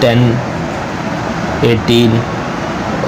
10 18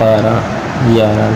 12 11،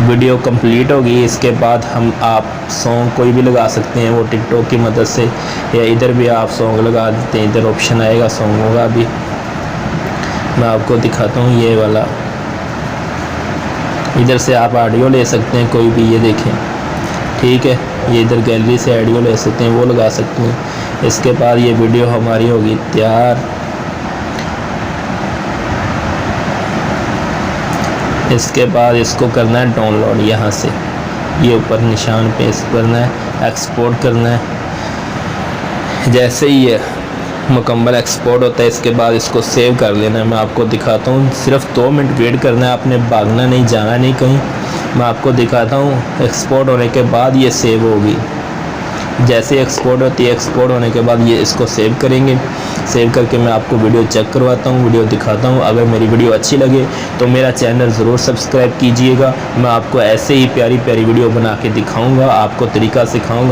video complete होगी इसके बाद हम आप सॉन्ग कोई भी लगा सकते हैं, वो टिकटॉक की मदद से, या इधर भी आप सॉन्ग लगा देते हैं। इधर ऑप्शन आएगा सॉन्गों का, भी मैं आपको दिखाता हूँ ये वाला। इधर से आप ऑडियो ले सकते हैं कोई भी, ये देखें, ठीक है। ये इधर गैलरी से ऑडियो ले सकते हैं, वो लगा सकते हैं। इसके बाद ये वीडियो हमारी होगी तैयार। इसके बाद इसको करना है डाउनलोड, यहाँ से ये ऊपर निशान पे करना है, एक्सपोर्ट करना है। जैसे ही ये मुकम्मल एक्सपोर्ट होता है इसके बाद इसको सेव कर लेना है। मैं आपको दिखाता हूँ, सिर्फ 2 मिनट वेट करना है, आपने भागना नहीं, जाना नहीं कहीं। मैं आपको दिखाता हूँ एक्सपोर्ट होने के बाद ये सेव होगी। जैसे एक्सपोर्ट होती है, एक्सपोर्ट होने के बाद ये इसको सेव करेंगे। सेव करके मैं आपको वीडियो चेक करवाता हूँ, वीडियो दिखाता हूँ। अगर मेरी वीडियो अच्छी लगे तो मेरा चैनल ज़रूर सब्सक्राइब कीजिएगा। मैं आपको ऐसे ही प्यारी प्यारी वीडियो बना के दिखाऊँगा, आपको तरीका सिखाऊँगा।